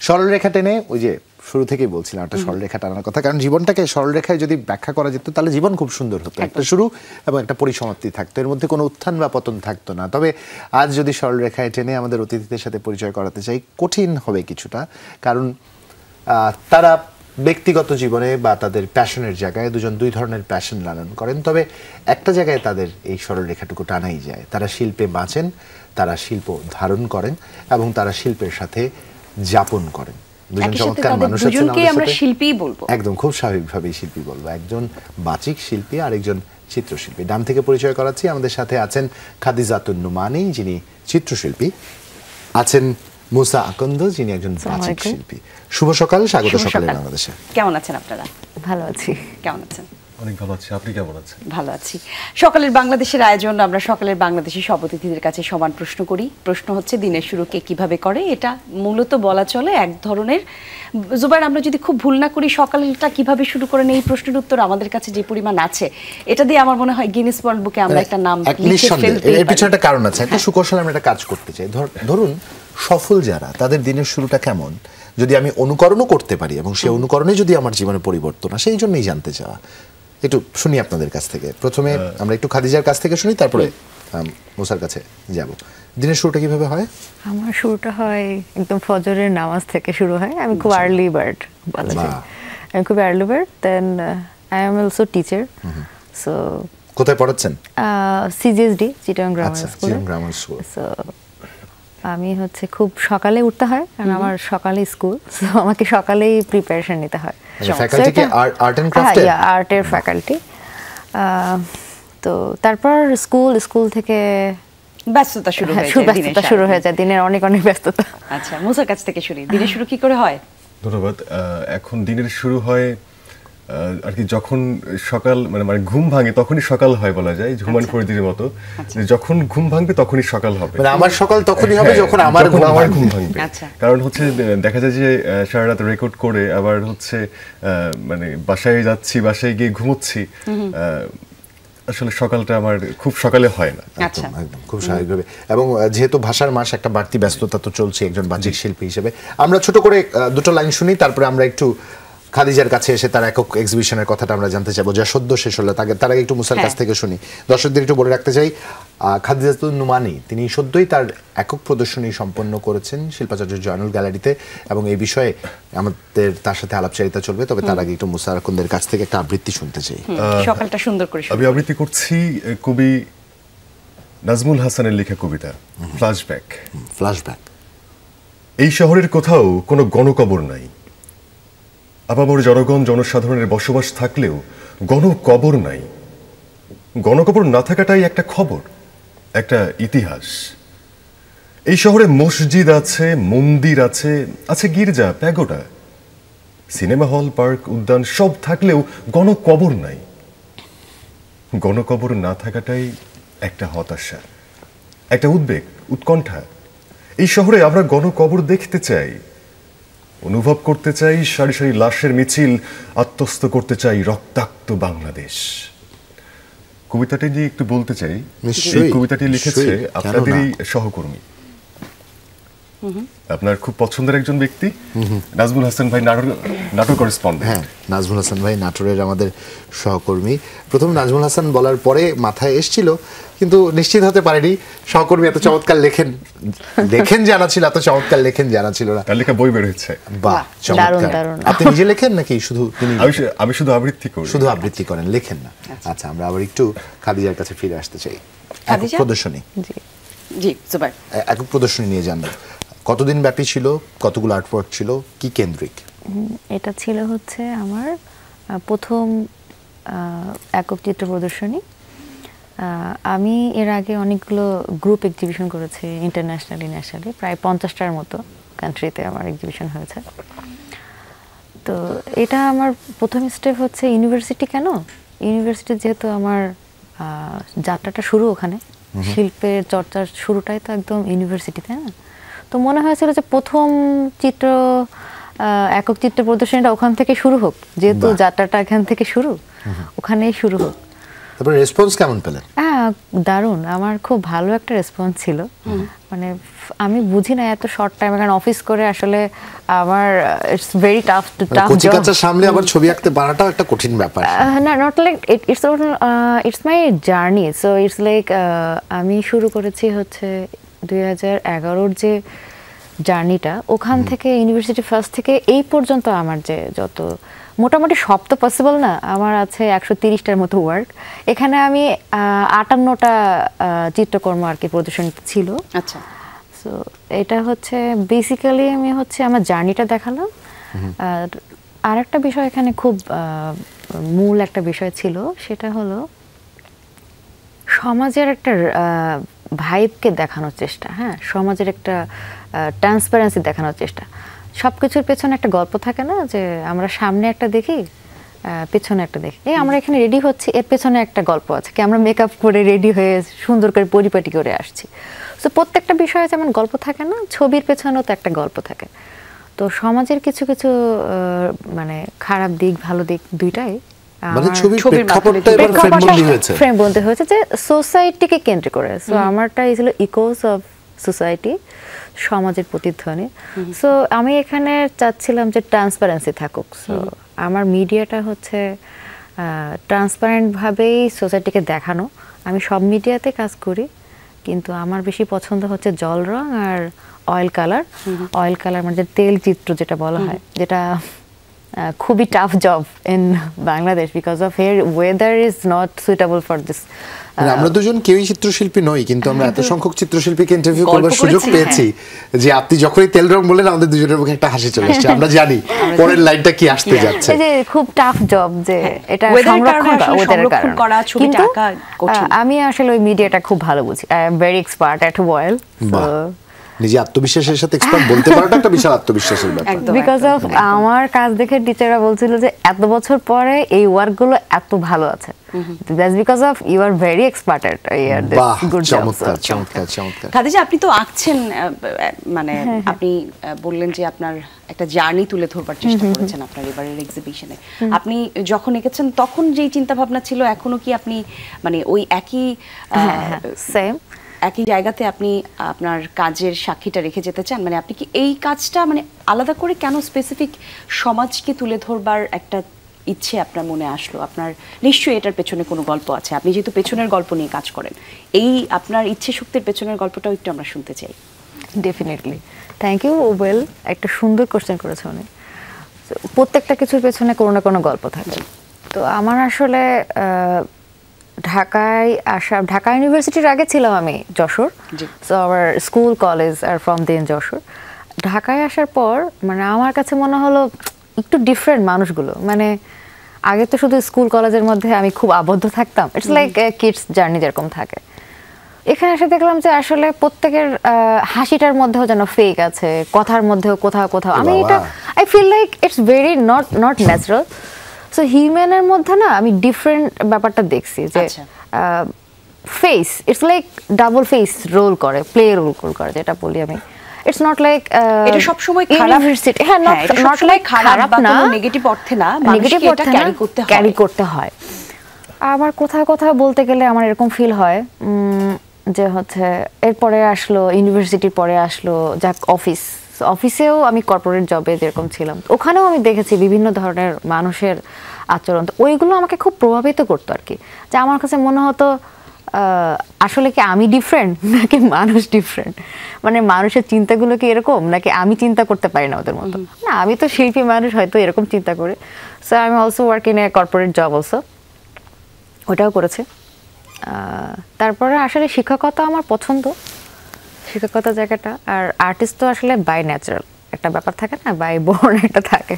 সরলরেখা টেনে ওই যে শুরু থেকেই বলছিলাম একটা সরলরেখা টানার কথা, কারণ জীবনটাকে সরলরেখায় যদি ব্যাখ্যা করা যেত তাহলে জীবন খুব সুন্দর হতো, একটা শুরু এবং একটা পরিসমাপ্তি থাকতো, এর মধ্যে কোনো উত্থান বা পতন থাকতো না। তবে আজ যদি সরলরেখায় টেনে আমাদের অতিথিদের সাথে পরিচয় করাতে চাই, কঠিন হবে কিছুটা, কারণ তারা ব্যক্তিগত জীবনে বা তাদের প্যাশনের জায়গায় দুই ধরনের প্যাশন লালন করেন, তবে একটা জায়গায় তাদের এই সরলরেখাটুকু টানাই যায়। তারা শিল্পে বাঁচেন, তারা শিল্প ধারণ করেন এবং তারা শিল্পের সাথে যাপন করেন। দুজন চমৎকার মানুষ আছেন আমরা শিল্পী বলবো, একদম খুব স্বাভাবিকভাবেই শিল্পী বলবো। একজন বাচিক শিল্পী আর একজন চিত্রশিল্পী। ডান থেকে পরিচয় করাচ্ছি, আমাদের সাথে আছেন খাদিজাতুন নুমানী, যিনি চিত্রশিল্পী, আছেন মুসা আকন্দ, যিনি একজন বাচিক শিল্পী। শুভ সকাল, স্বাগত সকালে বাংলাদেশে। কেমন আছেন আপনারা? ভালো আছি। কেমন আছেন? অনেক ভালো আছি, আপনি কেমন আছেন? ভালো আছি। সকালের বাংলাদেশের আয়োজন, আমরা সকালের বাংলাদেশের সব অতিথিদের কাছে সমান প্রশ্ন করি। প্রশ্ন হচ্ছে দিনের শুরু কে কিভাবে করে, এটা মূলত বলা চলে এক ধরনের, জুবাইর আমরা যদি খুব ভুল না করি, সকালটা কিভাবে শুরু করেন এই প্রশ্নের উত্তর আমাদের কাছে যে পরিমাণ আছে, এটা দিয়ে আমার মনে হয় গিনেস ওয়ার্ল্ড বুকে আমরা একটা নাম লিখে ফেলতে পারি। এর পিছনে একটা কারণ আছে, একটা সুকৌশলে আমরা একটা কাজ করতে চাই। ধরুন সফল যারা, তাদের দিনের শুরুটা কেমন যদি আমি অনুকরণও করতে পারি এবং সেই অনুকরণে যদি আমার জীবনে পরিবর্তন আসে, এই জন্যই জানতে চাওয়া। একটু শুনি আপনাদের কাছ থেকে। প্রথমে আমরা একটু খাদিজার কাছ থেকে শুনি, তারপরে মুসার কাছে যাব। দিনের শুরুটা কিভাবে হয়? আমার শুরুটা হয় একদম ফজরের নামাজ থেকে শুরু হয়। আমি খুব আর্লি বার্ড বলা যায়, আমি খুব early bird. Then I am also teacher. So কোথায় পড়াচ্ছেন? CGSD, Chittagong grammar school. So আমি হচ্ছে খুব সকালে উঠতে হয়, কারণ আমার সকালে স্কুল, সো আমাকে সকালেই প্রিপারেশন নিতে হয়। ফ্যাকাল্টি কি আর্ট এন্ড ক্রাফট? হ্যাঁ, আর্টের ফ্যাকাল্টি। তো তারপর স্কুল থেকে ব্যস্ততা শুরু হয়ে যায়, দিনের অনেক ব্যস্ততা। আচ্ছা, মুসার কাছ থেকে শুনি, দিনের শুরু কি করে হয়? ধন্যবাদ। এখন দিনের শুরু হয় আর কি যখন সকাল মানে ঘুম ভাঙে তখনই সকাল হয় বলা যায়, হুমায়ুন ফরিদির মতো, যখন ঘুম ভাঙবে তখনই সকাল হবে। মানে আমার সকাল তখনই হবে যখন আমার ঘুম ভাঙবে। কারণ হচ্ছে দেখা যায় যে সারা রাত রেকর্ড করে আবার হচ্ছে মানে বাসায় যাচ্ছি, বাসায় গিয়ে ঘুমোচ্ছি, আসলে সকালটা আমার খুব সকালে হয় না। একদম খুব স্বাভাবিকভাবে। এবং যেহেতু ভাষার মাস, একটা বাড়তি ব্যস্ততা তো চলছে একজন বাচিক শিল্পী হিসেবে। আমরা ছোট করে দুটো লাইন শুনি, তারপরে আমরা একটু খাদিজার কাছে এসে তার একক এক্সিবিশনের কথাটা আমরা জানতে চাইবো, যা সদ্য শেষ হলো। তার আগে একটু মুসার কাছ থেকে শুনি। দর্শকদের একটু বলে রাখতে চাই, খাদিজাতুন নুমানী তিনি সদ্যই তার একক প্রদর্শনী সম্পন্ন করেছেন শিল্পাচার্য জয়নুল গ্যালারিতে, এবং এই বিষয়ে আমাদের তার সাথে আলাপচারিতা চলবে। তবে তার আগে একটু মুসা আকন্দের কাছ থেকে একটা আবৃত্তি শুনতে চাই। সকালটা সুন্দর করে আমি আবৃত্তি করছি কবি নাজমুল হাসানের লেখা কবিতা ফ্ল্যাশব্যাক। এই শহরের কোথাও কোনো গণকবর নাই, আপামর জনগণ জনসাধারণের বসবাস থাকলেও গণকবর নাই। গণকবর না থাকাটাই একটা খবর, একটা ইতিহাস। এই শহরে মসজিদ আছে, মন্দির আছে, আছে গির্জা, প্যাগোডা, সিনেমা হল, পার্ক, উদ্যান সব থাকলেও গণকবর নাই। গণকবর না থাকাটাই একটা হতাশা, একটা উদ্বেগ, উৎকণ্ঠা। এই শহরে আমরা গণকবর দেখতে চাই, অনুভব করতে চাই সারি সারি লাশের মিছিল, আত্মস্থ করতে চাই রক্তাক্ত বাংলাদেশ। কবিতাটি নিয়ে একটু বলতে চাই। এই কবিতাটি লিখেছে আপনাদেরই সহকর্মী, আপনার খুব পছন্দের একজন ব্যক্তি, নাজমুল হাসান ভাই, নাটোর করেসপন্ডেন্ট। হ্যাঁ, নাজমুল হাসান ভাই নাটোরের আমাদের সহকর্মী। প্রথম নাজমুল হাসান বলার পরে মাথায় এসেছিল, কিন্তু নিশ্চিত হতে পারেনি সহকর্মী এত চমৎকার লেখেন জানা ছিল, এত চমৎকার লেখেন জানা ছিল না। তার লেখা বই বের হয়েছে। বাহ, চমৎকার। আপনি নিজে লেখেন নাকি শুধু? আমি শুধু আবৃত্তি করি। শুধু আবৃত্তি করেন, লেখেন না? আচ্ছা, আমরা আবার একটু খাদিজার কাছে ফিরে আসতে চাই। একক প্রদর্শনী, জি জুবাইর, একক প্রদর্শনী নিয়ে জানবো। কতদিন ব্যাপী ছিল, কতগুলো আর্টওয়ার্ক ছিল, কি কেন্দ্রিক? এটা ছিল হচ্ছে আমার প্রথম একক চিত্র প্রদর্শনী। আমি এর আগে অনেকগুলো গ্রুপ এক্সিবিশন করেছি, ইন্টারন্যাশনালি, ন্যাশনালি, প্রায় 50টার মতো কান্ট্রিতে আমার এক্সিবিশন হয়েছে। তো এটা আমার প্রথম স্টেপ হচ্ছে ইউনিভার্সিটি। কেন ইউনিভার্সিটি? যেহেতু আমার যাত্রাটা শুরু ওখানে, শিল্পের চর্চার শুরুটাই তো একদম ইউনিভার্সিটিতে, না? তো মনে হয়েছিল যে প্রথম একক চিত্র প্রদর্শনীটা ওখান থেকে শুরু হোক, যেহেতু যাত্রাটা এখান থেকে শুরু, ওখানেই শুরু হোক। তারপরে রেসপন্স কেমন পেলেন? হ্যাঁ, দারুণ, আমার খুব ভালো একটা রেসপন্স ছিল। মানে আমি বুঝি না এত শর্ট টাইম, কারণ অফিস করে আসলে আমার ইটস ভেরি টাফ টু কচি কাঁচা সামলে আবার ছবি আঁকতে পারাটাও একটা কঠিন ব্যাপার। না, not like it's my journey. So it's like আমি শুরু করেছি হচ্ছে 2011-র যে জার্নিটা, ওখান থেকে ইউনিভার্সিটি ফার্স্ট থেকে এই পর্যন্ত আমার যে যত মোটামুটি সব তো পসিবল না, আমার আছে 130টার মতো ওয়ার্ক। এখানে আমি 58টা চিত্রকর্ম আর কি প্রদর্শন ছিল। আচ্ছা, সো এটা হচ্ছে বেসিক্যালি আমি হচ্ছে আমার জার্নিটা দেখালাম। আর একটা বিষয় এখানে খুব মূল একটা বিষয় ছিল, সেটা হলো সমাজের একটা ভাইবকে দেখানোর চেষ্টা। হ্যাঁ, সমাজের একটা ট্রান্সপারেন্সি দেখানোর চেষ্টা। সব কিছুর পেছনে একটা গল্প থাকে না, যে আমরা সামনে একটা দেখি, পেছনে একটা দেখি। আমরা এখানে রেডি হচ্ছি, এর পেছনে একটা গল্প আছে, কি আমরা মেকআপ করে রেডি হয়ে সুন্দর করে পরিপাটি করে আসছি। তো প্রত্যেকটা বিষয়ে যেমন গল্প থাকে না, ছবির পেছনেও তো একটা গল্প থাকে। তো সমাজের কিছু কিছু মানে খারাপ দিক ভালো দিক দুইটাই মানে ছবির প্রেক্ষাপটটা এবার ফ্রেমবন্দি হয়েছে, ফ্রেমবন্দি হয়েছে যে সোসাইটিকে কেন্দ্র করে। সো আমারটা ছিল ইকোস অফ সোসাইটি, সমাজের প্রতিধ্বনি। সো আমি এখানে চাচ্ছিলাম যে ট্রান্সপারেন্সি থাকুক। সো আমার মিডিয়াটা হচ্ছে ট্রান্সপারেন্ট ভাবেই সোসাইটিকে দেখানো। আমি সব মিডিয়াতে কাজ করি, কিন্তু আমার বেশি পছন্দ হচ্ছে জল রং আর অয়েল কালার। অয়েল কালার মানে তেল চিত্র যেটা বলা হয়, যেটা খুবই tough job in Bangladesh, because of here weather is not suitable for this. আমরা দুজন কেউই চিত্রশিল্পী নই, কিন্তু আমরা এত সংখ্যক চিত্রশিল্পীকে ইন্টারভিউ করবার সুযোগ পেয়েছি যে আপনি যখনই তেল রং বললেন আমাদের দুজনের মুখে একটা হাসি চলে আসছে। আমরা জানি পরের লাইনটা কি আসতে যাচ্ছে। এই যে খুব টাফ জব, যে এটা সংরক্ষণ করা, কিন্তু আমি আসলে ওই মিডিয়াটা খুব ভালো বুঝি। I am very expert at oil. নিজে আত্মবিশ্বাসের সাথে এক্সপার্ট বলতে পারাটা একটা বিশাল আত্মবিশ্বাসের ব্যাপার। বিকজ অফ আমার কাজ দেখে টিচাররা বলছিল যে এত বছর পরে এই ওয়ার্কগুলো এত ভালো আছে, that's because of you are very expert at this good job. চমৎকার চমৎকার চমৎকার। খাদিজা, আপনি তো আঁকছেন, মানে আপনি বললেন যে আপনার একটা জার্নি তুলে ধরবার চেষ্টা করেছেন আপনার এবারের এক্সিবিশনে। আপনি যখন এঁকেছেন তখন যেই চিন্তা ভাবনা ছিল, এখনো কি আপনি মানে ওই একই সেম একই জায়গাতে আপনি আপনার কাজের সাক্ষীটা রেখে যেতে চান? মানে আপনি কি এই কাজটা মানে আলাদা করে কেন স্পেসিফিক সমাজকে তুলে ধরবার একটা ইচ্ছে আপনার মনে আসলো? আপনার নিশ্চয়ই এটার পেছনে কোনো গল্প আছে। আপনি যেহেতু পেছনের গল্প নিয়ে কাজ করেন, এই আপনার ইচ্ছে শক্তির পেছনের গল্পটাও একটু আমরা শুনতে চাই। ডেফিনেটলি, থ্যাংক ইউ ওয়েল, একটা সুন্দর কোশ্চেন করেছে উনি। প্রত্যেকটা কিছুর পেছনে কোনো না কোনো গল্প থাকে। তো আমার আসলে ঢাকায় আসা, ঢাকা ইউনিভার্সিটির আগে ছিলাম আমি Jessore. So our school college are from then Jessore. ঢাকায় আসার পর মানে আমার কাছে মনে হলো একটু ডিফারেন্ট মানুষগুলো। মানে আগে তো শুধু স্কুল কলেজের মধ্যে আমি খুব আবদ্ধ থাকতাম, ইটস লাইক কিডস জার্নি যেরকম থাকে। এখানে এসে দেখলাম যে আসলে প্রত্যেকের হাসিটার মধ্যেও যেন ফেক আছে, কথার মধ্যেও কোথাও কোথাও আমি এটা I feel like it's very not natural. So হিউম্যানের মধ্যে না আমি ডিফারেন্ট ব্যাপারটা দেখছি, যে face it's like double face role করে, প্লে রোল করে যেটা বলি আমি। ইটস নট লাইক এটা সব সময় খারাপ, হ্যাঁ, নট লাইক খারাপ না, নেগেটিভ অর্থে না, নেগেটিভ অর্থে ক্যারি করতে হয়। আবার কোথাও কোথাও বলতে গেলে আমার এরকম ফিল হয় যে হচ্ছে এরপরে আসলো ইউনিভার্সিটির পরে আসলো যাক অফিসেও আমি কর্পোরেট জবে যেরকম ছিলাম, ওখানেও আমি দেখেছি বিভিন্ন ধরনের মানুষের আচরণ। তো ওইগুলো আমাকে খুব প্রভাবিত করতো আর কি, যে আমার কাছে মনে হতো আসলে কি আমি ডিফারেন্ট নাকি মানুষ ডিফারেন্ট, মানে মানুষের চিন্তাগুলো কি এরকম নাকি আমি চিন্তা করতে পারি না ওদের মতো। না, আমি তো শিল্পী মানুষ, হয়তো এরকম চিন্তা করি। So I am also work in a corporate job also, ওটাও করেছে। তারপরে আসলে শিক্ষকতা আমার পছন্দ, শিক্ষকতা জায়গাটা। আর আর্টিস্ট তো আসলে বাই ন্যাচারাল একটা ব্যাপার থাকে না, বাই বোর্ন একটা থাকে।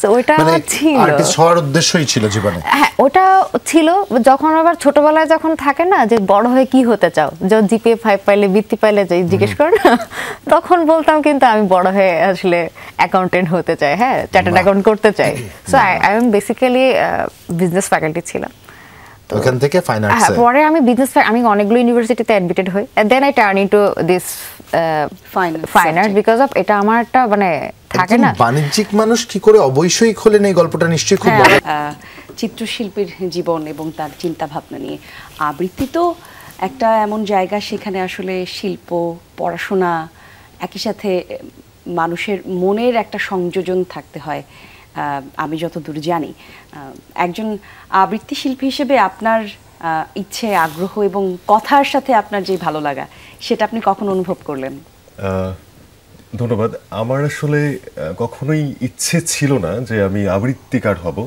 সো ওইটা ছিল, আর্টিস্ট হওয়ার উদ্দেশ্যই ছিল জীবনে। হ্যাঁ, ওটা ছিল। যখন আবার ছোটবেলায় যখন থাকে না যে বড় হয়ে কি হতে চাও, যখন জিপিএ 5 পাইলে, বৃত্তি পাইলে জিজ্ঞেস করে না, তখন বলতাম কিন্তু আমি বড় হয়ে আসলে অ্যাকাউন্টেন্ট হতে চাই, হ্যাঁ, চার্টার্ড অ্যাকাউন্ট করতে চাই। So I am basically business faculty ছিলাম। ওখান থেকে ফাইন আর্টস, পরে আমি বিজনেস, আমি অনেকগুলো ইউনিভার্সিটিতে অ্যাডমিটেড হই, then I turn into this fine art because of এটা আমার একটা মানে থাকে না। বাণিজ্যিক মানুষ কি করে অবশ্যই খোলেন, এই গল্পটা নিশ্চয়ই খুব বড়। চিত্রশিল্পীর জীবন এবং তার চিন্তা ভাবনা নিয়ে। আবৃত্তি তো একটা এমন জায়গা, সেখানে আসলে শিল্প, পড়াশোনা, একই সাথে মানুষের মনের একটা সংযোজন থাকতে হয়, আমি যতদূর জানি। একজন আবৃত্তি শিল্পী হিসেবে আপনার ইচ্ছে, আগ্রহ এবং কথার সাথে আপনার যে ভালো লাগা, সেটা আপনি কখন অনুভব করলেন? ধন্যবাদ। আমার আসলে কখনোই ইচ্ছে ছিল না যে আমি আবৃত্তিকার হব।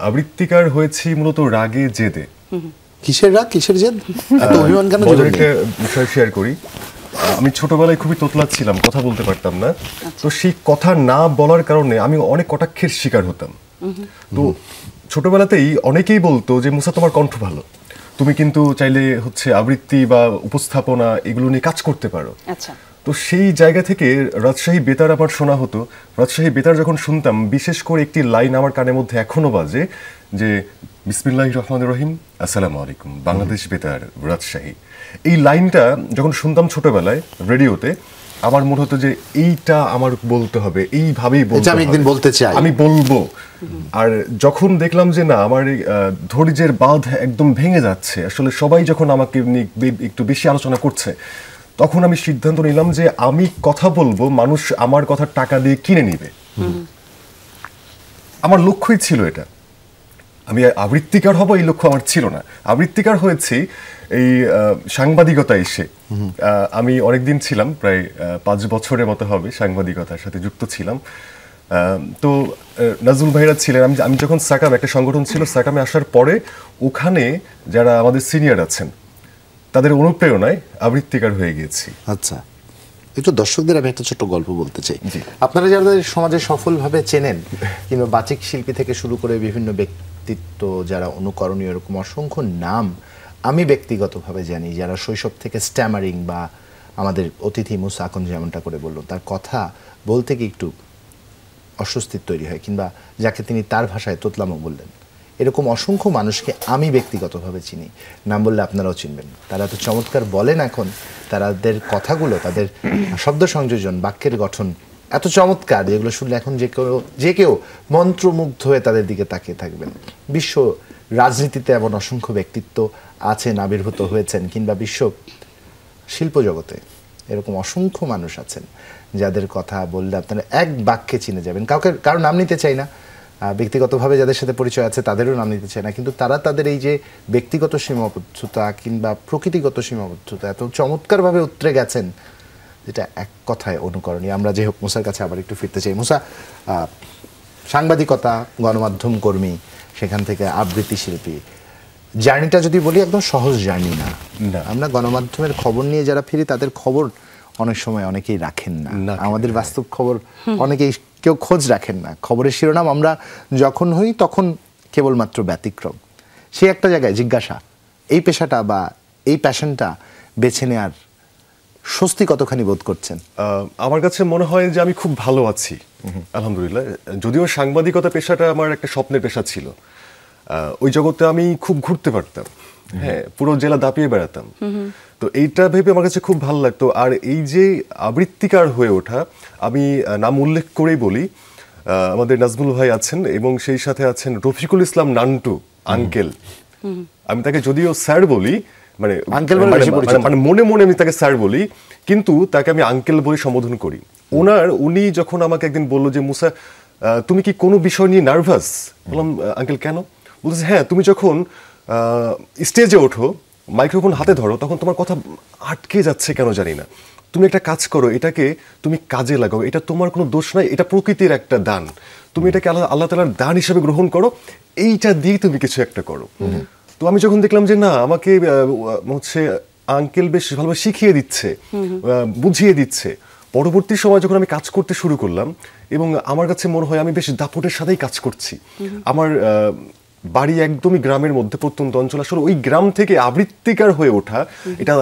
আবৃত্তিকার হয়েছি মূলত রাগে জেদে। কিসের রাগ, কিসের জেদ, এত অভিমান কেন? একটা বিষয় শেয়ার করি। আমি ছোটবেলায় খুবই তোতলা ছিলাম, কথা বলতে পারতাম না। তো সেই কথা না বলার কারণে আমি অনেক কটাক্ষের শিকার হতাম। তো ছোটবেলাতেই অনেকেই বলতো যে মুসা, তোমার কণ্ঠ ভালো, তুমি কিন্তু চাইলে হচ্ছে আবৃত্তি বা উপস্থাপনা এগুলো নিয়ে কাজ করতে পারো। আচ্ছা। তো সেই জায়গা থেকে রাজশাহী বেতার আমার শোনা হতো। রাজশাহী বেতার যখন শুনতাম, বিশেষ করে একটি লাইন আমার কানের মধ্যে এখনো বাজে, যে বিসমিল্লাহির রহমানির রহিম, আসসালামু আলাইকুম, বাংলাদেশ বেতার রাজশাহী। এই লাইনটা যখন শুনতাম ছোটবেলায় রেডিওতে, আমার মনে হতো যে এইটা আমার বলতে হবে, এইভাবেই বলতে হবে, আমি একদিন বলতে চাই, আমি বলবো। আর যখন দেখলাম যে না, আমার ধৈর্যের বাঁধ একদম ভেঙে যাচ্ছে, আসলে সবাই যখন আমাকে নিয়ে একটু বেশি আলোচনা করছে, তখন আমি সিদ্ধান্ত নিলাম যে আমি কথা বলবো, মানুষ আমার কথা টাকা দিয়ে কিনে নিবে। আমার লক্ষ্যই ছিল এটা। আমি আবৃত্তিকার হব এই লক্ষ্য আমার ছিল না। আবৃত্তিকার হয়েছি এই সাংবাদিকতা এসে। আমি অনেকদিন ছিলাম, প্রায় 5 বছরের মতো হবে সাংবাদিকতার সাথে যুক্ত ছিলাম। তো নাজমুল ভাইরা ছিলেন, আমি যখন সাকাম, একটা সংগঠন ছিল সাকামে আসার পরে, ওখানে যারা আমাদের সিনিয়র আছেন তাদের অনুপ্রেরণায় আবৃত্তিকার হয়ে গিয়েছি। আচ্ছা, একটু দর্শকদের আমি একটা ছোট্ট গল্প বলতে চাই। আপনারা যারা সমাজে সফলভাবে চেনেন, কিংবা বাচিক শিল্পী থেকে শুরু করে বিভিন্ন ব্যক্তিত্ব যারা অনুকরণীয়, এরকম অসংখ্য নাম আমি ব্যক্তিগতভাবে জানি, যারা শৈশব থেকে স্ট্যামারিং, বা আমাদের অতিথি মুসা আকন যেমনটা করে বলল, তার কথা বলতে কি একটু অস্বস্তির তৈরি হয়, কিংবা যাকে তিনি তার ভাষায় তোতলামো বললেন, এরকম অসংখ্য মানুষকে আমি ব্যক্তিগতভাবে চিনি। নাম বললে আপনারাও চিনবেন। তারা তো চমৎকার বলেন এখন, তাদের কথাগুলো, তাদের শব্দ সংযোজন, বাক্যের গঠন এত চমৎকার, যেগুলো শুনলে এখন যে কেউ মন্ত্রমুগ্ধ হয়ে তাদের দিকে তাকিয়ে থাকবেন। বিশ্ব রাজনীতিতে এমন অসংখ্য ব্যক্তিত্ব আছেন, আবির্ভূত হয়েছেন, কিংবা বিশ্ব শিল্প জগতে এরকম অসংখ্য মানুষ আছেন যাদের কথা বললে আপনারা এক বাক্যে চিনে যাবেন। কারো নাম নিতে চাই না, ব্যক্তিগতভাবে যাদের সাথে পরিচয় আছে তাদেরও নাম নিতে চায় না, কিন্তু তারা তাদের এই যে ব্যক্তিগত সীমাবদ্ধতা কিংবা প্রকৃতিগত সীমাবদ্ধতা এত চমৎকারভাবে উতরে গেছেন, যেটা এক কথায় অনুকরণীয়। আমরা যে হোক মুসার কাছে আবার একটু ফিরতে চাই। মুসা, সাংবাদিকতা, গণমাধ্যম কর্মী, সেখান থেকে আবৃত্তি শিল্পী, জার্নিটা যদি বলি একদম সহজ জার্নি না। আমরা গণমাধ্যমের খবর নিয়ে যারা ফিরি, তাদের খবর অনেক সময় অনেকেই রাখেন না। আমাদের বাস্তব খবর অনেকেই কেউ খোঁজ রাখেন না। খবরের শিরোনাম আমরা যখন হই তখন কেবলমাত্র ব্যতিক্রম। সে একটা জায়গায় জিজ্ঞাসা, এই পেশাটা বা এই প্যাশনটা বেছে নেওয়ার স্বস্তি কতখানি বোধ করছেন? আমার কাছে মনে হয় যে আমি খুব ভালো আছি, আলহামদুলিল্লাহ। যদিও সাংবাদিকতা পেশাটা আমার একটা স্বপ্নের পেশা ছিল, ওই জগতে আমি খুব ঘুরতে পারতাম, হ্যাঁ, পুরো জেলা দাপিয়ে বেড়াতাম। তো এইটা ভেবে আমার কাছে খুব ভালো লাগতো। আর এই যে আবৃত্তিকার হয়ে ওঠা, আমি নাম উল্লেখ করেই বলি, আমাদের নাজমুল ভাই আছেন এবং সেই সাথে আছেন রফিকুল ইসলাম নান্টু আঙ্কেল। আমি তাকে যদিও স্যার বলি, মানে মনে মনে আমি তাকে স্যার বলি, কিন্তু তাকে আমি আঙ্কেল বলে সম্বোধন করি। উনি যখন আমাকে একদিন বললো যে মুসা, তুমি কি কোনো বিষয় নিয়ে নার্ভাস? বললাম, আঙ্কেল কেন? বলছে, হ্যাঁ, তুমি যখন স্টেজে ওঠো, মাইক্রোফোন হাতে ধরো, তখন তোমার কথা আটকে যাচ্ছে কেন জানি না। তুমি একটা কাজ করো, এটাকে তুমি কাজে লাগাও, এটা তোমার কোনো দোষ নাই, এটা প্রকৃতির একটা দান, তুমি এটাকে আল্লাহ তাআলার দান হিসেবে গ্রহণ করো, এইটা দিয়ে তুমি কিছু একটা করো। তো আমি যখন দেখলাম যে না, আমাকে হচ্ছে আঙ্কেল বেশ ভালোভাবে শিখিয়ে দিচ্ছে, বুঝিয়ে দিচ্ছে, পরবর্তী সময় যখন আমি কাজ করতে শুরু করলাম, এবং আমার কাছে মনে হয় আমি বেশ দাপটের সাথেই কাজ করছি। আমার বাড়ি একদমই গ্রামের মধ্যে, প্রত্যন্ত অঞ্চল, আসলে ওই গ্রাম থেকে আবৃত্তিকার হয়ে ওঠা, এটা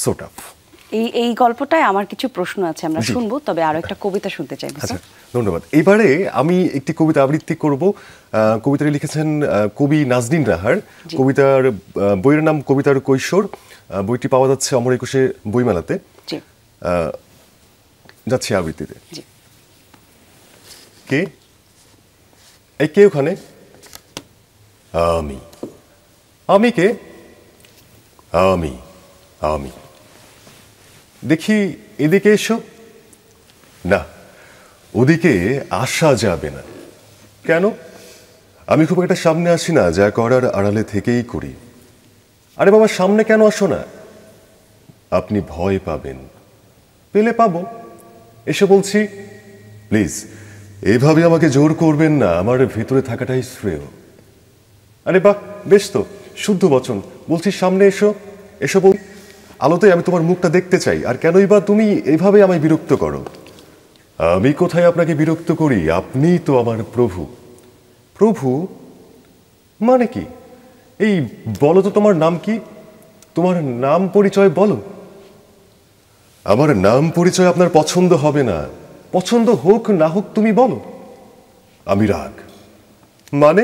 সো টাফ। এই গল্পটায় আমার কিছু প্রশ্ন আছে, আমরা শুনবো, তবে আরো একটা কবিতা শুনতে চাই। আচ্ছা, ধন্যবাদ। এবারে আমি একটি কবিতা আবৃত্তি করব। কবিতাটি লিখেছেন কবি নাজনীন রাহার। কবিতার বইয়ের নাম কবিতার কৈশোর। বইটি পাওয়া যাচ্ছে অমর একুশে বইমেলাতে। যাচ্ছি আবৃত্তিতে। কে ওখানে? আমি আমি কে? আমি আমি দেখি এদিকে এসো। না, ওদিকে আসা যাবে না। কেন? আমি খুব একটা সামনে আসি না, যা করার আড়ালে থেকেই করি। আরে বাবা, সামনে কেন আসো না? আপনি ভয় পাবেন, পেলে পাবো, এসে বলছি। প্লিজ এভাবে আমাকে জোর করবেন না, আমার ভেতরে থাকাটাই শ্রেয়। আরে বাহ, বেশ তো, শুদ্ধ বচন। বলছি সামনে এসো, এসো বল। আলোতে আমি তোমার মুখটা দেখতে চাই। আর কেনই বা তুমি এইভাবে আমায় বিরক্ত করো? আমি কোথায় আপনাকে বিরক্ত করি? আপনিই তো আমার প্রভু। প্রভু মানে কি? এই বলো তো, তোমার নাম কি? তোমার নাম পরিচয় বলো। আমার নাম পরিচয় আপনার পছন্দ হবে না। পছন্দ হোক না হোক তুমি বলো। আমি রাগ। মানে?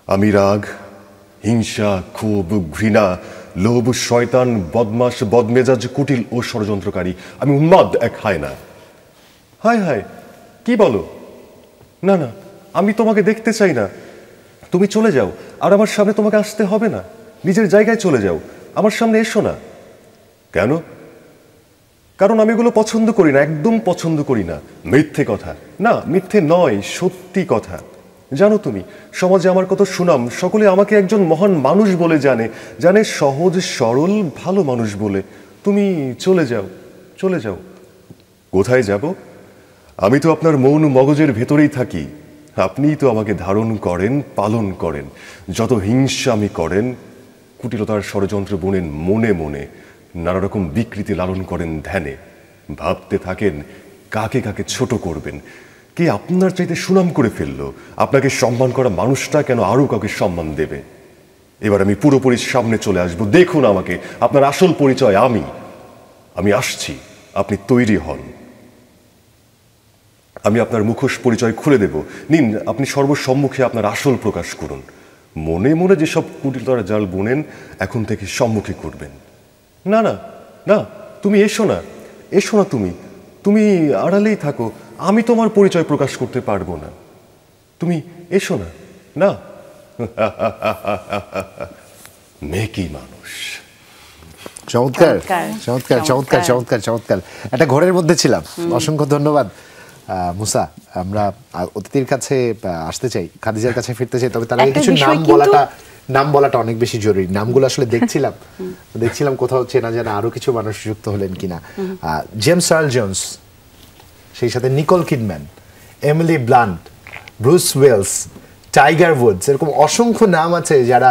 আমি রাগ, হিংসা, ক্ষোভ, ঘৃণা, লোভ, শয়তান, বদমাস, বদমেজাজ, কুটিল ও ষড়যন্ত্রকারী। আমি উন্মাদ এক হায়না। হায় হায়, কি বলো? না না, আমি তোমাকে দেখতে চাই না। তুমি চলে যাও, আর আমার সামনে তোমাকে আসতে হবে না। নিজের জায়গায় চলে যাও, আমার সামনে এসো না। কেন? কারণ আমি এগুলো পছন্দ করি না, একদম পছন্দ করি না। মিথ্যে কথা না, মিথ্যে নয়, সত্যি কথা। জানো তুমি, সমাজে আমার কত সুনাম। সকলে আমাকে একজন মহান মানুষ বলে জানে, জানে সহজ সরল ভালো মানুষ বলে। তুমি চলে যাও, চলে যাও। কোথায় যাব? আমি তো আপনার মৌন মগজের ভেতরেই থাকি। আপনিই তো আমাকে ধারণ করেন, পালন করেন। যত হিংসা আমি করেন, কুটিলতার ষড়যন্ত্র বুনেন মনে মনে, নানা রকম বিকৃতি লালন করেন ধ্যানে। ভাবতে থাকেন কাকে কাকে ছোট করবেন। কে আপনার চাইতে সুনাম করে ফেললো? আপনাকে সম্মান করা মানুষটা কেন আরো কাউকে সম্মান দেবে? এবার আমি পুরোপুরি সামনে চলে আসবো। দেখুন আমাকে, আপনার আসল পরিচয় আমি। আমি আসছি, আপনি তৈরি হন। আমি আপনার মুখোশ পরিচয় খুলে দেব। নিন, আপনি সর্বসম্মুখে আপনার আসল প্রকাশ করুন। মনে মনে যেসব কুটিলতার জাল বুনেন, এখন থেকে সম্মুখে করবেন। না না না, তুমি এসো না, এসো না। তুমি তুমি আড়ালেই থাকো, আমি তোমার পরিচয় প্রকাশ করতে পারবো না। তুমি এসো না। না, মেকি মানুষ। চমৎকার চমৎকার, চমৎকার চমৎকার চমৎকার চমৎকার। একটা ঘরের মধ্যে ছিলাম। অসংখ্য ধন্যবাদ মুসা। আমরা অতিথির কাছে আসতে চাই, খাদিজার কাছে ফিরতে চাই, তবে তার আগে একটা কিছু বিষয় নাম বলাটা অনেক বেশি জরুরি। নামগুলো আসলে দেখছিলাম কোথাও চেনা জানা আরো কিছু মানুষ যুক্ত হলেন কিনা। জেমস আর্ল জোন্স, সেই সাথে Nicole Kidman, Emily Blunt, Bruce Willis, Tiger Woods, এরকম অসংখ্য নাম আছে যারা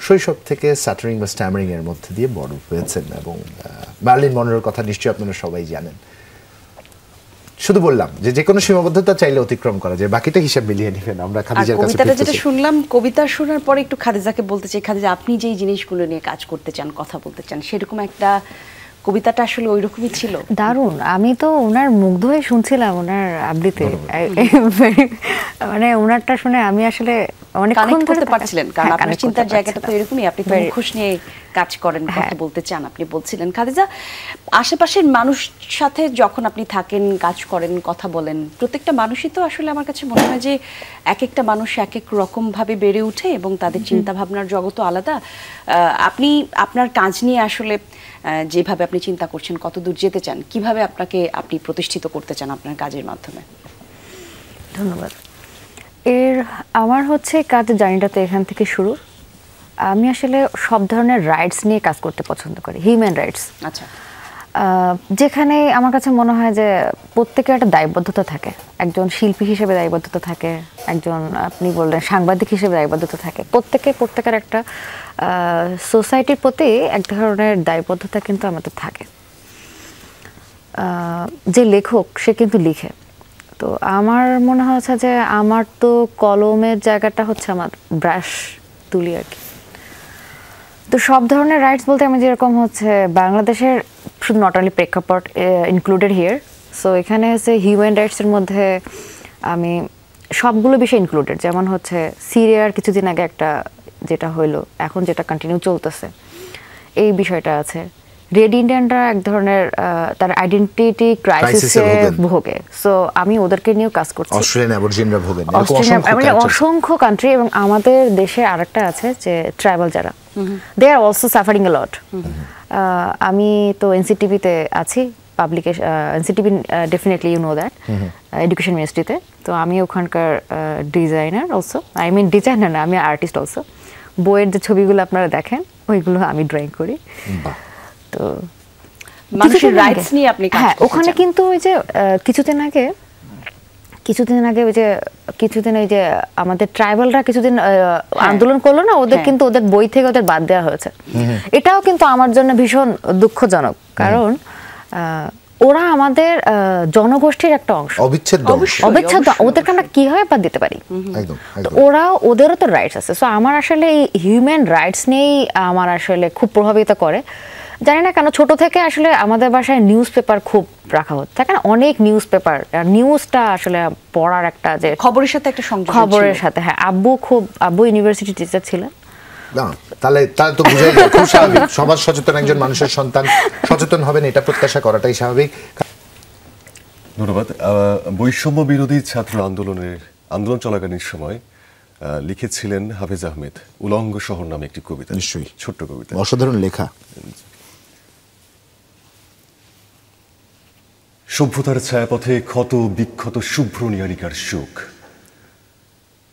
শৈশব থেকে স্টাটারিং বা স্ট্যামারিং এর মধ্যে দিয়ে বড় হয়েছেন। এবং মার্লিন মনরোর কথা নিশ্চয়ই আপনারা সবাই জানেন। শুধু বললাম যে কোনো সীমাবদ্ধতা চাইলে অতিক্রম করা যায়, বাকিটা হিসাব মিলিয়ে নেবেন। আমরা খাদিজার কাছে কবিতাটা যেটা ফিরতেছি। শুনলাম, কবিতা শোনার পরে একটু খাদিজাকে বলতে চাই, খাদিজা আপনি যেই জিনিসগুলো নিয়ে কাজ করতে চান, কথা বলতে চান, সেরকম একটা কবিতাটা আসলে ওই রকমই ছিল। দারুণ। আমি তো ওনার মুগ্ধ হয়ে শুনছিলাম ওনার আবৃত্তি। মানে ওনারটা শুনে আমি আসলে অনেকক্ষণ কানেক্ট ধরে করতে পারছিলেন, কারণ হ্যাঁ, আপনার connect চিন্তার করতে জায়গাটা তো পারছিলাম। এরকমই। আপনি তো মুখোশ নিয়ে কাজ করেন, কথা হ্যাঁ। বলতে চান, আপনি বলছিলেন। খাদিজা, আশেপাশের মানুষ সাথে যখন আপনি থাকেন, কাজ করেন, কথা বলেন, প্রত্যেকটা মানুষই তো আসলে আমার কাছে মনে হয় যে এক একটা মানুষ এক এক রকম ভাবে বেড়ে ওঠে এবং তাদের চিন্তা ভাবনার জগৎও আলাদা। আপনি আপনার কাজ নিয়ে আসলে যেভাবে আপনি চিন্তা করছেন, কত দূর যেতে চান, কিভাবে আপনি প্রতিষ্ঠিত করতে চান আপনার কাজের মাধ্যমে? ধন্যবাদ। আমার হচ্ছে কাজের জার্নিটাতে এখান থেকে শুরু। আমি আসলে সব ধরনের রাইটস নিয়ে কাজ করতে পছন্দ করি, হিউম্যান রাইটস। আচ্ছা। যেখানে আমার কাছে মনে হয় যে প্রত্যেকের একটা দায়বদ্ধতা থাকে। একজন শিল্পী হিসেবে দায়বদ্ধতা থাকে, একজন আপনি বললেন সাংবাদিক হিসেবে দায়বদ্ধতা থাকে। প্রত্যেকের একটা সোসাইটির প্রতি এক ধরনের দায়বদ্ধতা কিন্তু আমাদের থাকে। যে লেখক সে কিন্তু লিখে। তো আমার মনে হচ্ছে যে আমার তো কলমের জায়গাটা হচ্ছে আমার ব্রাশ তুলি আর কি। তো সব ধরনের রাইটস বলতে আমি যেরকম হচ্ছে বাংলাদেশের শুধু নট অনলি প্রেক্ষাপট ইনক্লুডেড হিয়ার। সো এখানে হচ্ছে হিউম্যান রাইটসের মধ্যে আমি সবগুলো বিষয় ইনক্লুডেড। যেমন হচ্ছে সিরিয়ার কিছুদিন আগে একটা যেটা হইলো, এখন যেটা কন্টিনিউ চলতেছে, এই বিষয়টা আছে। রেড ইন্ডিয়ানরা এক ধরনের তার আইডেন্টিটি ক্রাইসিসে ভোগে, সো আমি ওদেরকে নিয়েও কাজ করছি। অস্ট্রেলিয়ান অ্যাবরজিনরা ভোগেন, অসংখ্য কান্ট্রি, এবং আমাদের দেশে আরেকটা আছে যে ট্রাইবাল যারা, দে আর অলসো সাফারিং এ লট। আমি তো এনসিটিভিতে আছি, publication NCTB, definitely you know that, education মিনিস্ট্রিতে। তো আমি ওখানকার designer also, I mean designer না, আমি আর্টিস্ট অলসো। বইয়ের যে ছবিগুলো আপনারা দেখেন ওইগুলো আমি ড্রয়িং করি। তো মানুষের রাইটস নিয়ে আপনি কাজ করছেন। ওখানে কিন্তু ওই যে কিছুদিন আগে ওই যে আমাদের ট্রাইবালরা কিছুদিন আন্দোলন করলো না, ওদের কিন্তু ওদের বই থেকে ওদের বাদ দেওয়া হয়েছে। এটাও কিন্তু আমার জন্য ভীষণ দুঃখজনক, কারণ ওরা আমাদের জনগোষ্ঠীর একটা অংশ, অবিচ্ছেদ্য। ওদেরকে আমরা কিভাবে বাদ দিতে পারি? ওদেরও তো রাইটস আছে। সো আমার আসলে এই হিউম্যান রাইটস নিয়েই আমার আসলে খুব প্রভাবিত করে। জানি না কেন, ছোট থেকে আসলে আমাদের বাসায় নিউজ পেপার খুব রাখা হতো, থাকে না, অনেক নিউজ পেপার, নিউজটা আসলে পড়ার একটা যে খবরের সাথে একটা সংযোগ, খবরের সাথে। হ্যাঁ, আব্বু ইউনিভার্সিটি টিচার ছিলেন। তাহলে তো বুঝাই যায়, খুব স্বাভাবিক। সমাজ সচেতন একজন মানুষের সন্তান সচেতন হবেন, এটা প্রত্যাশা করাটাই স্বাভাবিক। ধন্যবাদ। বৈষম্য বিরোধী ছাত্র আন্দোলন চলাকালীন সময় লিখেছিলেন হাফেজ আহমেদ উলঙ্গ শহর নামে একটি কবিতা। নিশ্চয়ই, ছোট্ট কবিতা, অসাধারণ লেখা। সভ্যতার ছায়াপথে ক্ষত বিক্ষত শুভ্র নিয়ারিকার সুখ,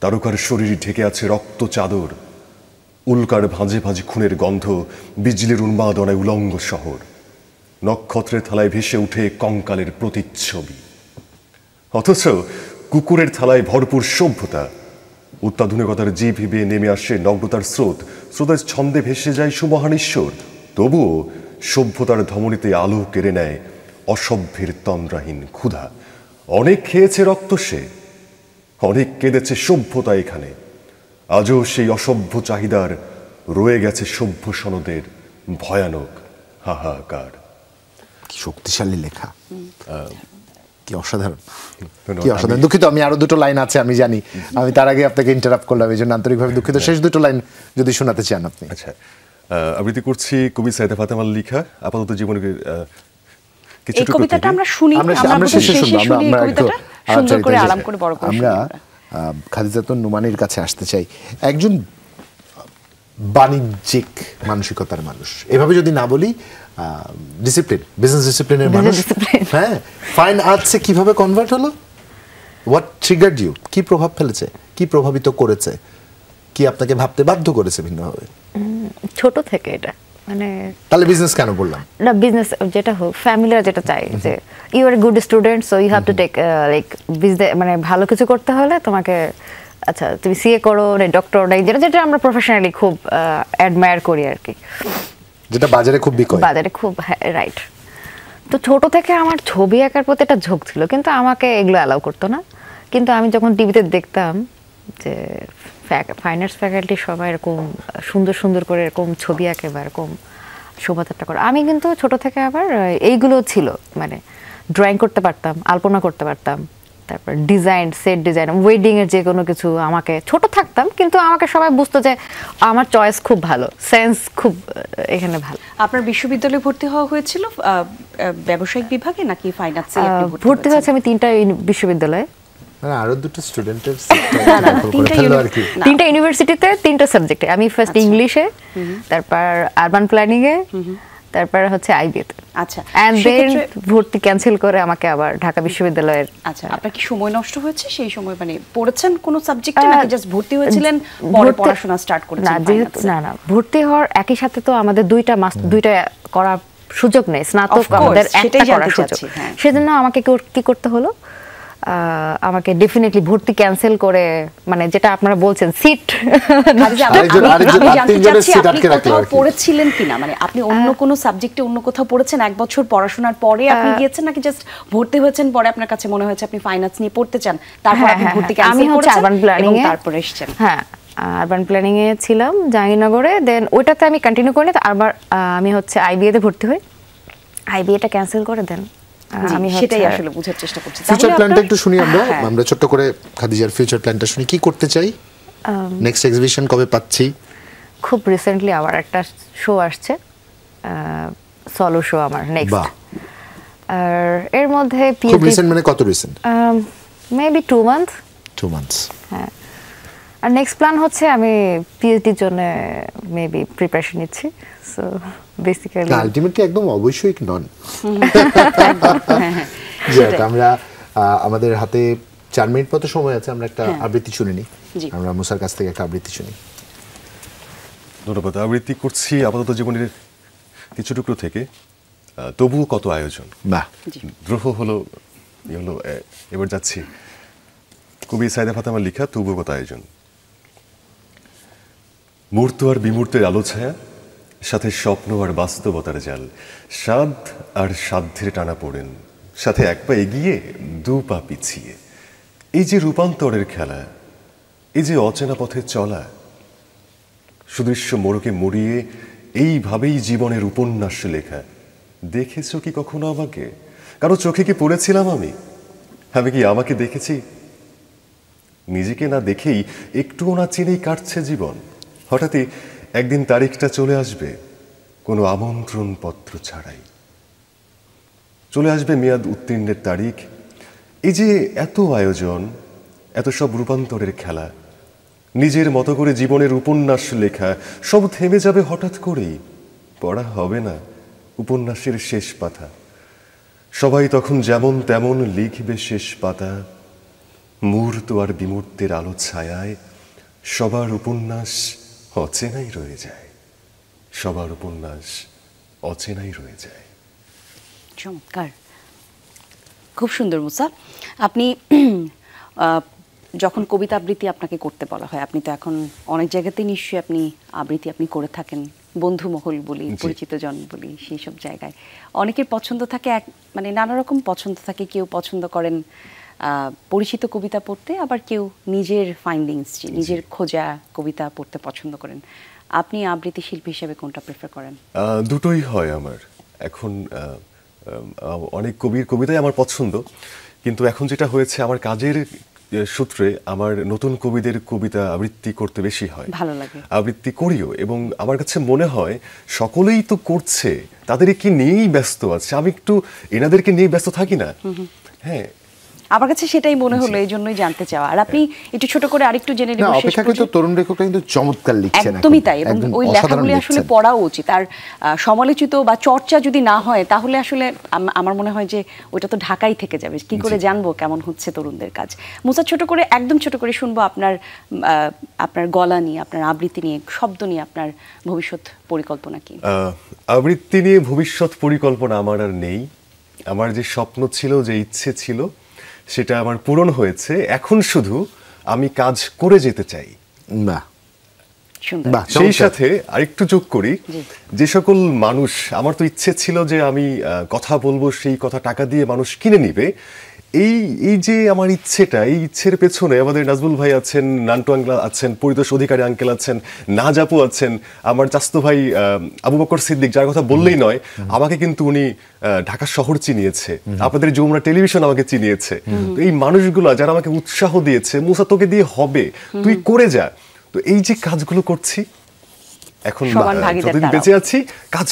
তারকার শরীর ঢেকে আছে রক্ত চাদর, উল্কার ভাঁজে ভাঁজে খুনের গন্ধ, বিজলির উন্মাদনায় উলঙ্গ শহর, নক্ষত্রের থালায় ভেসে উঠে কঙ্কালের প্রতিচ্ছবি। অথচ কুকুরের থালায় ভরপুর সভ্যতা, অত্যাধুনিকতার জিভ হিবে নেমে আসে নগ্নতার স্রোতের ছন্দে ভেসে যায় সুমহান ঈশ্বর। তবুও সভ্যতার ধমনীতে আলো কেড়ে নেয় অসভ্যের তন্দ্রাহীন ক্ষুধা। অনেক খেয়েছে রক্ত সে, অনেক কেঁদেছে সভ্যতা এখানে, আজও সেই অসভ্য চাহিদার রয়ে গেছে সভ্য সনদের ভয়ানক হাহাকার। কি শক্তিশালী লেখা, কি অসাধারণ, কি অসাধারণ। দুঃখিত, আমি আরো দুটো লাইন আছে আমি জানি, আমি তার আগে আপনাকে ইন্টারাপ্ট করলাম, এই জন্য আন্তরিকভাবে দুঃখিত। শেষ দুটো লাইন যদি শোনাতে চান আপনি। আচ্ছা, আবৃত্তি করছি কবি সাইদা ফাতেমার লেখা আপাতত জীবনের এই কবিতাটা আমরা শুনি, আমরা শেষে শুনি কবিতাটা, সুন্দর করে আরাম করে বড় করে আমরা খাদিজাতুন নুমানির কাছে আসতে চাই। একজন বাণিজ্যিক মানসিকতার মানুষ, এভাবে যদি না বলি, ডিসিপ্লিন, বিজনেস ডিসিপ্লিনের মানুষ। হ্যাঁ, ফাইন আর্টসে কিভাবে কনভার্ট হলো? What triggered you? কি প্রভাব ফেলেছে, কি প্রভাবিত করেছে, কি আপনাকে ভাবতে বাধ্য করেছে ভিন্নভাবে? ছোট থেকে এটা, মানে তাহলে বিজনেস কেন বললাম না, বিজনেস যেটা হোক, ফ্যামিলিরা যেটা চাই যে you are good student, so you have to take like business, মানে ভালো কিছু করতে হলে তোমাকে, আচ্ছা তুমি সিএ করো না, ডক্টর না, যেটা আমরা প্রফেশনালি খুব অ্যাডমায়ার করি আর কি, যেটা বাজারে খুব বিক্রয়, বাজারে খুব, রাইট। তো ছোট থেকে আমার ছবি আঁকার প্রতি একটা ঝোঁক ছিল, কিন্তু আমাকে এগুলো অ্যালাউ করতো না। কিন্তু আমি যখন টিভিতে দেখতাম যে ফাইন আর্টস ফ্যাকাল্টি সবাই এরকম সুন্দর সুন্দর করে এরকম ছবি আঁকে বা এরকম শোভাযাত্রা করে, আমি কিন্তু ছোট থেকে আবার এইগুলো ছিল, মানে ড্রয়িং করতে পারতাম, আলপনা করতে পারতাম, তারপর ডিজাইন, সেট ডিজাইন, ওয়েডিং এর যে কোনো কিছু, আমাকে ছোট থাকতাম কিন্তু আমাকে সবাই বুঝতো যে আমার চয়েস খুব ভালো, সেন্স খুব এখানে ভালো। আপনার বিশ্ববিদ্যালয়ে ভর্তি হওয়া হয়েছিল ব্যবসায়িক বিভাগে নাকি ফাইন আর্টসে? ভর্তি হয়েছে আমি 3টা বিশ্ববিদ্যালয়ে, আরো দুটো স্টুডেন্টের তিনটা ইউনিভার্সিটিতে 3টা সাবজেক্টে। আমি ফার্স্ট ইংলিশে, তারপর আরবান প্ল্যানিং এ, তারপর হচ্ছে আইবিতে। আচ্ছা, এন্ড দেন ভর্তি ক্যান্সেল করে আমাকে আবার ঢাকা বিশ্ববিদ্যালয়ের। আচ্ছা, আপনার কি সময় নষ্ট হয়েছে সেই সময়, মানে পড়েছেন কোন সাবজেক্টে নাকি জাস্ট ভর্তি হয়েছিলেন পরে পড়াশোনা স্টার্ট করেছেন? না, ভর্তি হওয়ার একই সাথে তো আমাদের দুইটা করার সুযোগ নেই, স্নাতক আমাদের একটা করার সুযোগ, সেজন্য আমাকে কি করতে হলো, আমাকে ডেফিনেটলি ভর্তি ক্যান্সেল করে, মানে যেটা আপনারা বলছেন সিট, পড়েছিলেন কিনা, মানে আপনি অন্য কোনো সাবজেক্টে অন্য কোথাও পড়েছেন এক বছর পড়াশোনার পরে আপনি গিয়েছেন, নাকি জাস্ট ভর্তি হয়েছেন পরে আপনার কাছে মনে হয়েছে আপনি ফাইন আর্টস নিয়ে পড়তে চান, তারপর আপনি ভর্তি ক্যান্সেল করেছেন এবং তারপর এসেছেন? হ্যাঁ, আরবান প্ল্যানিং এ ছিলাম জাহাঙ্গীরনগরে, দেন ওইটাতে আমি কন্টিনিউ করিনি, আবার আমি হচ্ছে আইবিএ তে ভর্তি হই, আইবিএটা ক্যান্সেল করে দেন। আমি সেটাই আসলে বোঝার চেষ্টা করছি। ফিউচার প্ল্যানটা একটু শুনি আমরা ছোট্ট করে, খাদিজার ফিউচার প্ল্যানটা শুনি, কি করতে চাই, নেক্সট এক্সিবিশন কবে পাচ্ছি? খুব রিসেন্টলি আবার একটা শো আসছে, সলো শো আমার নেক্সট। বাহ। আর এর মধ্যে খুব রিসেন্ট মানে কত রিসেন্ট? Maybe 2 month. 2 মান্থস। হ্যাঁ, আর নেক্সট প্ল্যান হচ্ছে আমি পিএইচডির জন্য মেবি প্রিপারেশন নিচ্ছি। সো বেসিক্যালি আলটিমেটলি একদম অবশ্যই নন। আমরা আমাদের হাতে 4 মিনিট মতো সময় আছে, আমরা একটা আবৃত্তি শুনে নিই। আমরা মুসার কাছ থেকে একটা আবৃত্তি শুনি। ধন্যবাদ। আবৃত্তি করছি আপাতত জীবনের কিছু টুকরো থেকে, তবুও কত আয়োজন। বাহ। দ্রোহ হলো এবার যাচ্ছি কবি সাইদা ফাতেমার লেখা তবুও কত আয়োজন। মূর্ত আর বিমূর্তের আলো ছায়া, সাথে স্বপ্ন আর বাস্তবতার জাল, সাধ আর সাধ্যের টানা পড়েন, সাথে এক পা এগিয়ে 2 পা পিছিয়ে। এই যে রূপান্তরের খেলা, এই যে অচেনা পথে চলা, সুদৃশ্য মোড়কে মুড়িয়ে এইভাবেই জীবনের উপন্যাস লেখা। দেখেছ কি কখনো আমাকে? কারো চোখে কি পড়েছিলাম আমি? আমি কি আমাকে দেখেছি? নিজেকে না দেখেই, একটুও না চিনেই কাটছে জীবন। হঠাৎই একদিন তারিখটা চলে আসবে কোনো আমন্ত্রণ পত্র ছাড়াই। চলে আসবে মেয়াদ উত্তীর্ণের তারিখ। এই যে এত আয়োজন, এত সব রূপান্তরের খেলা, নিজের মতো করে জীবনের উপন্যাস লেখা, সব থেমে যাবে হঠাৎ করেই। পড়া হবে না উপন্যাসের শেষ পাতা। সবাই তখন যেমন তেমন লিখবে শেষ পাতা। মূর্ত আর বিমূর্তের আলো ছায়ায় সবার উপন্যাস অচেনাই রয়ে যায়। সবার উপন্যাস অচেনাই রয়ে যায়। চমৎকার, খুব সুন্দর মুসা। আপনি যখন কবিতা আবৃত্তি আপনাকে করতে বলা হয়, আপনি তো এখন অনেক জায়গাতেই নিশ্চয়ই আপনি আবৃত্তি আপনি করে থাকেন, বন্ধু মহল বলি, পরিচিত জন বলি, সেই সব জায়গায় অনেকের পছন্দ থাকে, মানে নানা রকম পছন্দ থাকে। কেউ পছন্দ করেন পরিচিত কবিতা পড়তে, আবার কেউ নিজের ফাইন্ডিংস, নিজের খোঁজা কবিতা পড়তে পছন্দ করেন। আপনি আবৃত্তি শিল্পী হিসেবে কোনটা প্রেফার করেন? দুটোই হয় আমার। এখন অনেক কবির কবিতাই আমার পছন্দ, কিন্তু এখন যেটা হয়েছে আমার কাজের সূত্রে আমার নতুন কবিদের কবিতা আবৃত্তি করতে বেশি হয়, ভালো লাগে, আবৃত্তি করিও। এবং আমার কাছে মনে হয় সকলেই তো করছে, তাদেরকে নিয়েই ব্যস্ত আছে, আমি একটু এনাদেরকে নিয়ে ব্যস্ত থাকি না। হ্যাঁ, আমার কাছে সেটাই মনে হলো, এই জন্যই জানতে চাওয়া। আর আপনি একটু ছোট করে আরেকটু জেনে নেব। অপেক্ষাকৃত তরুণ লেখকরা কিন্তু চমৎকার লিখছেন, একদমই তাই। এবং ওই লেখাগুলি আসলে পড়াও উচিত। আর সমালোচিত বা চর্চা যদি না হয়, তাহলে আসলে আমার মনে হয় যে ওইটা তো ঢাকাই থেকে যাবে। কি করে জানবো কেমন হচ্ছে তরুণদের কাজ? মুসা, ছোট করে, একদম ছোট করে শুনবো আপনার গলা নিয়ে, আপনার আবৃত্তি নিয়ে, শব্দ নিয়ে আপনার ভবিষ্যৎ পরিকল্পনা কি? আবৃত্তি নিয়ে ভবিষ্যৎ পরিকল্পনা আমার আর নেই। আমার যে স্বপ্ন ছিল, যে ইচ্ছে ছিল, সেটা আমার পূরণ হয়েছে। এখন শুধু আমি কাজ করে যেতে চাই। সেই সাথে আরেকটু যোগ করি, যে সকল মানুষ, আমার তো ইচ্ছে ছিল যে আমি কথা বলবো, সেই কথা টাকা দিয়ে মানুষ কিনে নিবে। এই যে আমার ইচ্ছেটা, এই ইচ্ছের পেছনে আমাদের নাজমুল ভাই আছেন, নান্টু আঙ্কেল আছেন, পরিতোষ অধিকারী আঙ্কেল আছেন, নাজাপু আছেন, আমার চাচতো ভাই আবু বকর সিদ্দিক, যার কথা বললেই নয়, আমাকে কিন্তু উনি ঢাকা শহর চিনিয়েছে, আপনাদের যমুনা টেলিভিশন আমাকে চিনিয়েছে। এই মানুষগুলো যারা আমাকে উৎসাহ দিয়েছে, মুসা তোকে দিয়ে হবে, তুই করে যা। তো এই যে কাজগুলো করছি, এখন যতদিন বেঁচে আছি কাজ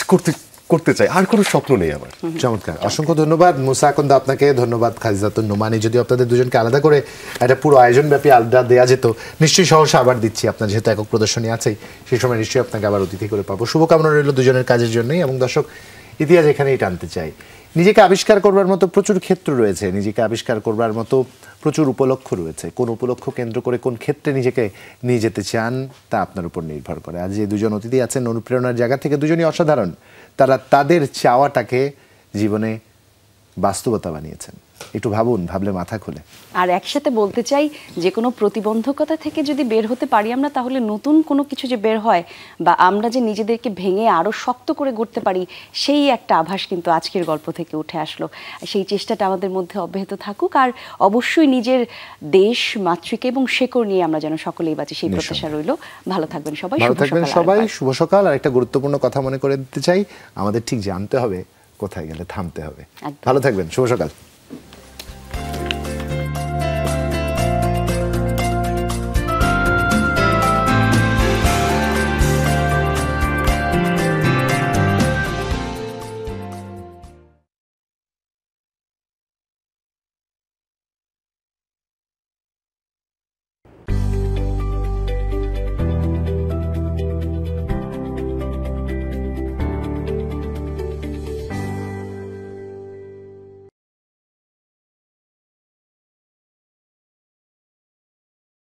করতে চাই, আর কোনো স্বপ্ন নেই আমার। চমৎকার, অসংখ্য ধন্যবাদ মুসা আকন্দ আপনাকে, ধন্যবাদ খাদিজাতুন নোমানী। যদি আপনাদের দুজনকে আলাদা করে একটা পুরো আয়োজন ব্যাপী আলাদা দেওয়া যেত, নিশ্চয়ই সহসা আবার দিচ্ছি। আপনার যেহেতু একক প্রদর্শনী আছেই, সেই সময় নিশ্চয়ই আপনাকে আবার অতিথি করে পাবো। শুভকামনা রইল দুজনের কাজের জন্যই। এবং দর্শক, ইতিহাস এখানেই টানতে চাই। নিজেকে আবিষ্কার করবার মতো প্রচুর ক্ষেত্র রয়েছে, নিজেকে আবিষ্কার করবার মতো প্রচুর উপলক্ষ রয়েছে। কোন উপলক্ষ কেন্দ্র করে কোন ক্ষেত্রে নিজেকে নিয়ে যেতে চান, তা আপনার উপর নির্ভর করে। আজ যে দুজন অতিথি আছেন, অনুপ্রেরণার জায়গা থেকে দুজনই অসাধারণ। তারা তাদের চাওয়াটাকে জীবনে বাস্তবতা বানিয়েছেন। একটু ভাবুন, ভাবলে মাথা খোলে। আর একসাথে বলতে চাই, যে কোনো প্রতিবন্ধকতা থেকে যদি বের হতে পারি আমরা, তাহলে নতুন কোনো কিছু যে বের হয়, বা আমরা যে নিজেদেরকে ভেঙে আরো শক্ত করে গড়তে পারি, সেই একটা আভাস কিন্তু আজকের গল্প থেকে উঠে আসলো। সেই চেষ্টাটা আমাদের মধ্যে অব্যাহত থাকুক। আর অবশ্যই নিজের দেশ, মাতৃকা এবং শেকড় নিয়ে আমরা যেন সকলেই বাঁচি, সেই প্রত্যাশা রইল। ভালো থাকবেন সবাই, ভালো থাকবেন সবাই। শুভ সকাল। আর একটা গুরুত্বপূর্ণ কথা মনে করে দিতে চাই, আমাদের ঠিক জানতে হবে কোথায় গেলে থামতে হবে। ভালো থাকবেন, শুভ সকাল।